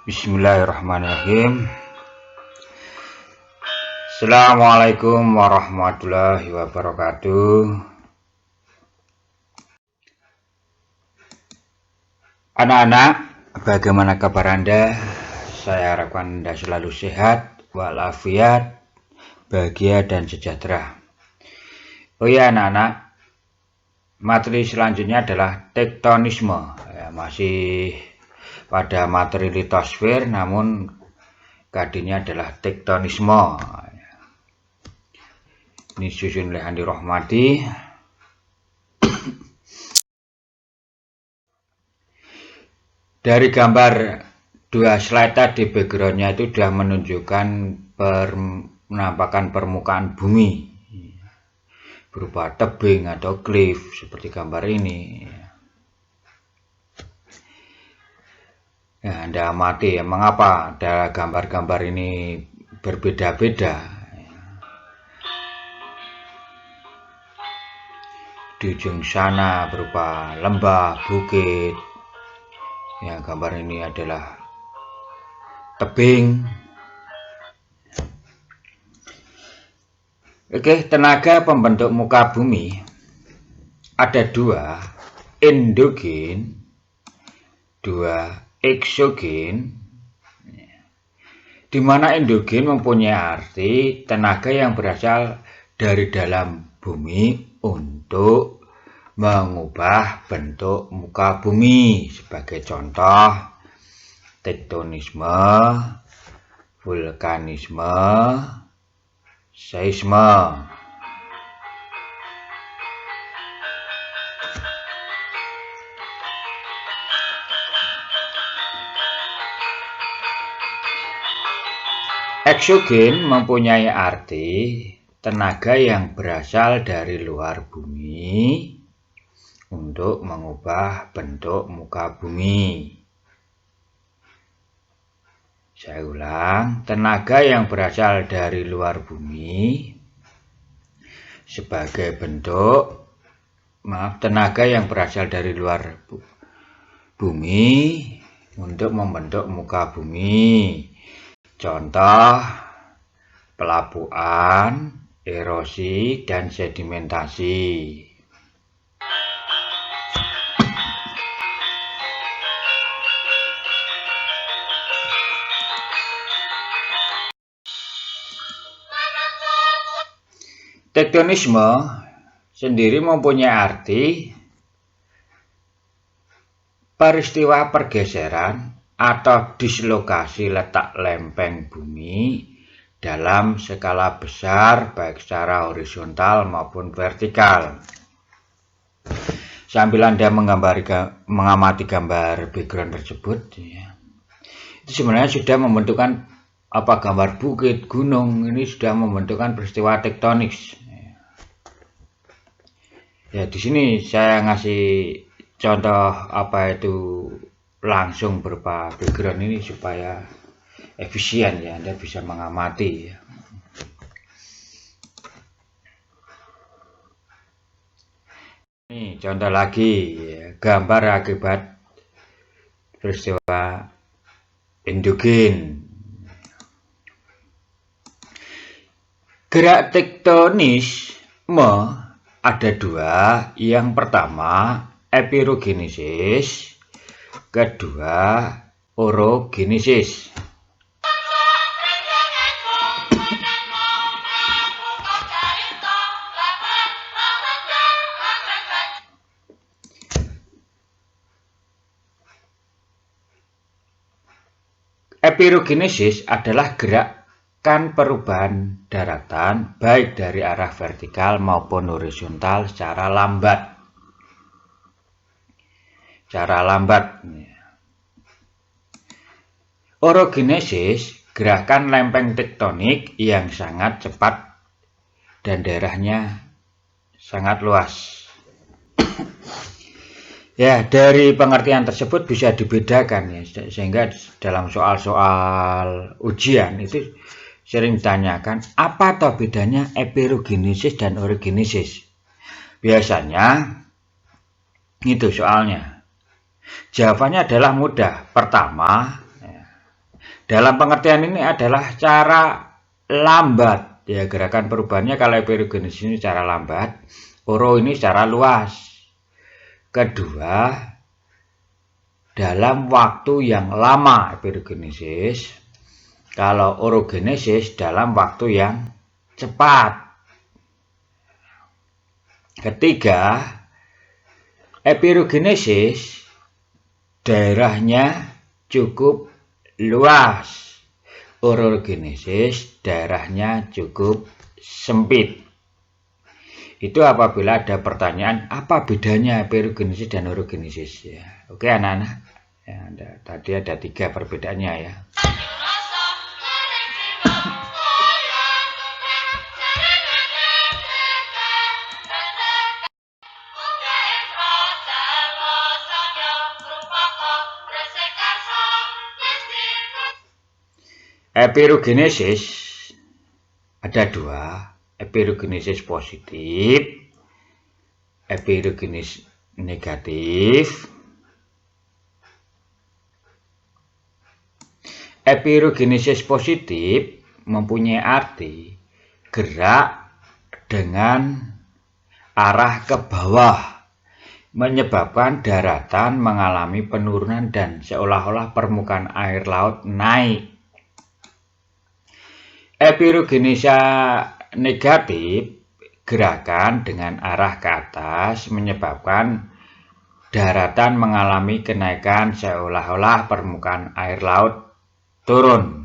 Bismillahirrahmanirrahim. Assalamualaikum warahmatullahi wabarakatuh. Anak-anak, bagaimana kabar Anda? Saya harapkan Anda selalu sehat, walafiat, bahagia, dan sejahtera. Oh ya anak-anak, materi selanjutnya adalah tektonisme. Masih pada materi litosfer, namun kadinya adalah tektonisme. Ini susun oleh Andi Rohmadi. Dari gambar 2 slide tadi, backgroundnya itu sudah menunjukkan penampakan permukaan bumi berupa tebing atau cliff seperti gambar ini. Nah, Anda amati ya, mengapa ada gambar-gambar ini berbeda-beda. Di ujung sana berupa lembah, bukit. Ya, gambar ini adalah tebing. Oke, tenaga pembentuk muka bumi ada 2, endogen, 2 eksogen, di mana endogen mempunyai arti tenaga yang berasal dari dalam bumi untuk mengubah bentuk muka bumi. Sebagai contoh, tektonisme, vulkanisme, seisme. Eksogen mempunyai arti tenaga yang berasal dari luar bumi untuk mengubah bentuk muka bumi. Saya ulang, tenaga yang berasal dari luar bumi sebagai bentuk, tenaga yang berasal dari luar bumi untuk membentuk muka bumi. Contoh, pelapukan, erosi, dan sedimentasi. Tektonisme sendiri mempunyai arti peristiwa pergeseran atau dislokasi letak lempeng bumi dalam skala besar, baik secara horizontal maupun vertikal. Sambil Anda mengamati gambar background tersebut, ya, itu sebenarnya sudah membentukkan gambar bukit, gunung. Ini sudah membentukkan peristiwa tektonik. Ya, di sini saya ngasih contoh itu langsung berupa background ini supaya efisien ya, Anda bisa mengamati ya. Ini contoh lagi ya, gambar akibat peristiwa endogen. Gerak tektonisme ada 2. Yang pertama epirogenesis, kedua orogenesis. Epirogenesis adalah gerakan perubahan daratan baik dari arah vertikal maupun horizontal secara lambat. Orogenesis, gerakan lempeng tektonik yang sangat cepat dan daerahnya sangat luas. Ya, dari pengertian tersebut bisa dibedakan ya, sehingga dalam soal-soal ujian itu sering ditanyakan apa atau bedanya epirogenesis dan orogenesis. Biasanya itu soalnya. Jawabannya adalah mudah. Pertama, Dalam pengertian ini adalah cara lambat, ya gerakan perubahannya kalau epirogenesis ini secara lambat, oro ini secara luas. Kedua, dalam waktu yang lama epirogenesis, kalau orogenesis dalam waktu yang cepat. Ketiga, epirogenesis daerahnya cukup luas. Orogenesis daerahnya cukup sempit. Itu apabila ada pertanyaan apa bedanya epirogenesis dan orogenesis ya. Oke anak-anak, ya, tadi ada 3 perbedaannya ya. Epirogenesis ada 2, epirogenesis positif, epirogenesis negatif. Epirogenesis positif mempunyai arti gerak dengan arah ke bawah, menyebabkan daratan mengalami penurunan dan seolah-olah permukaan air laut naik. Epirogenesis negatif, gerakan dengan arah ke atas menyebabkan daratan mengalami kenaikan seolah-olah permukaan air laut turun.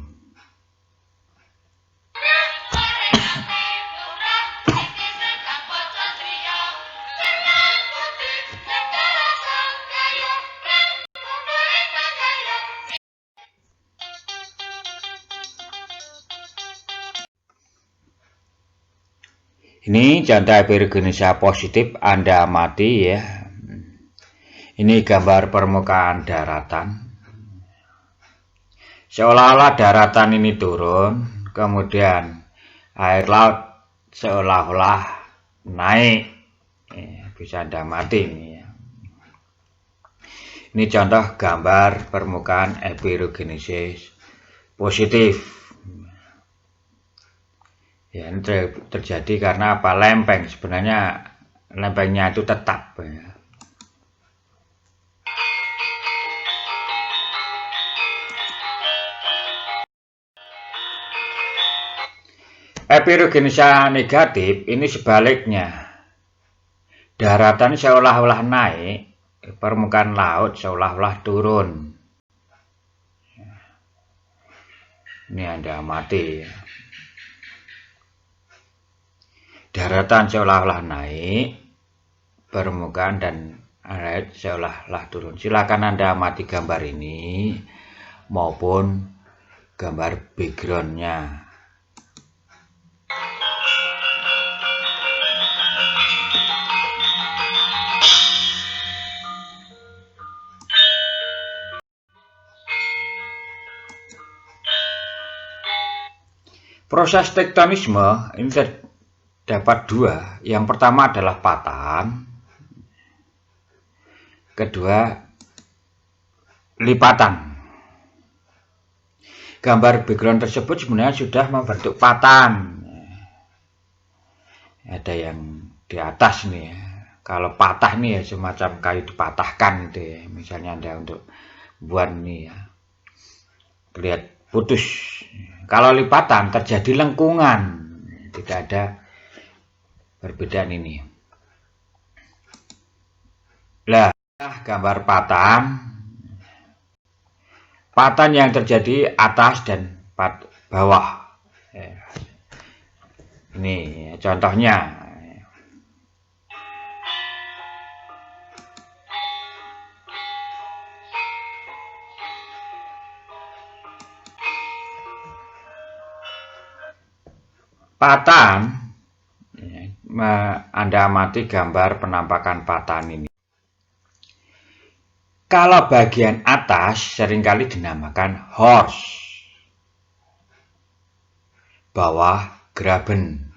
Ini contoh epirogenesis positif, Anda amati ya. Ini gambar permukaan daratan. Seolah-olah daratan ini turun, kemudian air laut seolah-olah naik. Ya, bisa Anda amati ini ya. Ini contoh gambar permukaan epirogenesis positif. Ya, ini terjadi karena apa? Lempeng. Sebenarnya lempengnya itu tetap ya. Epirogenesis negatif ini sebaliknya. Daratan seolah-olah naik, permukaan laut seolah-olah turun. Ini Anda amati ya. Daratan seolah-olah naik, permukaan dan air seolah-olah turun. Silakan Anda amati gambar ini maupun gambar backgroundnya. Proses tektonisme ini terdapat 2. Yang pertama adalah patahan, kedua lipatan. Gambar background tersebut sebenarnya sudah membentuk patahan. Ada yang di atas nih ya. Kalau patah nih ya semacam kayu dipatahkan gitu ya. Misalnya Anda untuk buat nih ya. Lihat putus. Kalau lipatan terjadi lengkungan, tidak ada perbedaan ini. Nah, gambar patahan. Patahan yang terjadi atas dan bawah. Ini contohnya. Patahan, Anda amati gambar penampakan patahan ini. Kalau bagian atas seringkali dinamakan horse, bawah graben.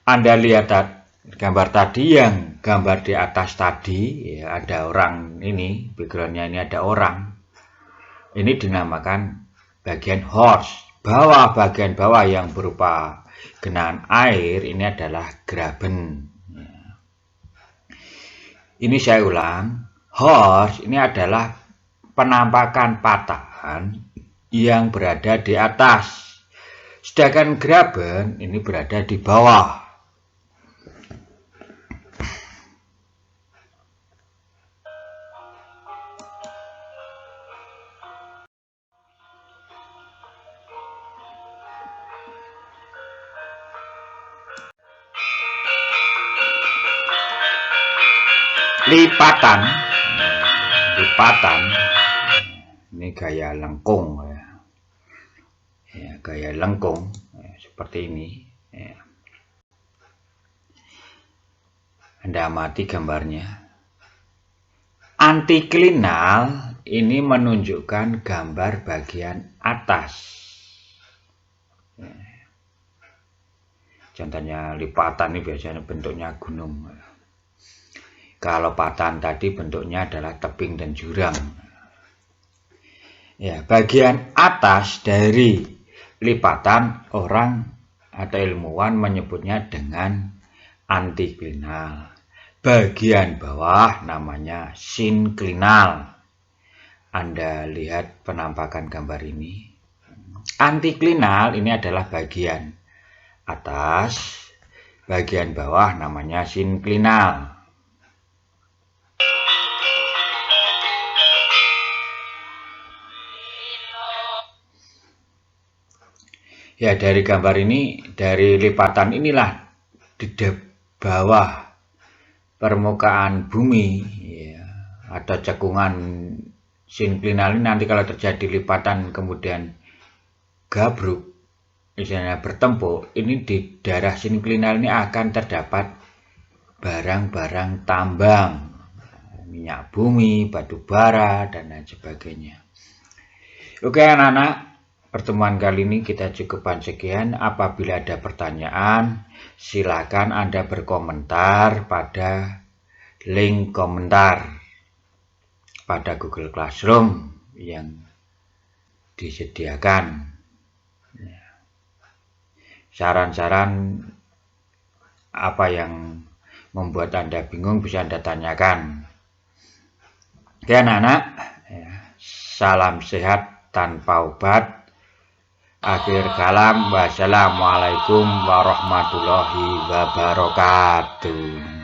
Anda lihat gambar tadi, yang gambar di atas tadi, ya, ada orang ini, backgroundnya ini ada orang. Ini dinamakan bagian horse, bagian bawah yang berupa genangan air ini adalah graben. Ini saya ulang, horse ini adalah penampakan patahan yang berada di atas, sedangkan graben ini berada di bawah. Lipatan ini gaya lengkung ya, gaya lengkung ya, seperti ini ya. Anda amati gambarnya. Antiklinal ini menunjukkan gambar bagian atas ya. Contohnya lipatan ini biasanya bentuknya gunung. Kalau patahan tadi bentuknya adalah tebing dan jurang. Ya, bagian atas dari lipatan orang atau ilmuwan menyebutnya dengan antiklinal. Bagian bawah namanya sinklinal. Anda lihat penampakan gambar ini. Antiklinal ini adalah bagian atas, bagian bawah namanya sinklinal. Ya, dari gambar ini, dari lipatan inilah di bawah permukaan bumi ya, ada cekungan sinklinal ini. Nanti kalau terjadi lipatan kemudian gabruk, misalnya bertempur, ini di daerah sinklinal ini akan terdapat barang-barang tambang, minyak bumi, batu bara, dan lain sebagainya. Oke anak-anak, pertemuan kali ini kita cukupkan sekian. Apabila ada pertanyaan, silakan Anda berkomentar pada link komentar pada Google Classroom yang disediakan. Saran-saran apa yang membuat Anda bingung bisa Anda tanyakan. Oke anak-anak, salam sehat tanpa obat. Akhir kalam, wassalamualaikum warahmatullahi wabarakatuh.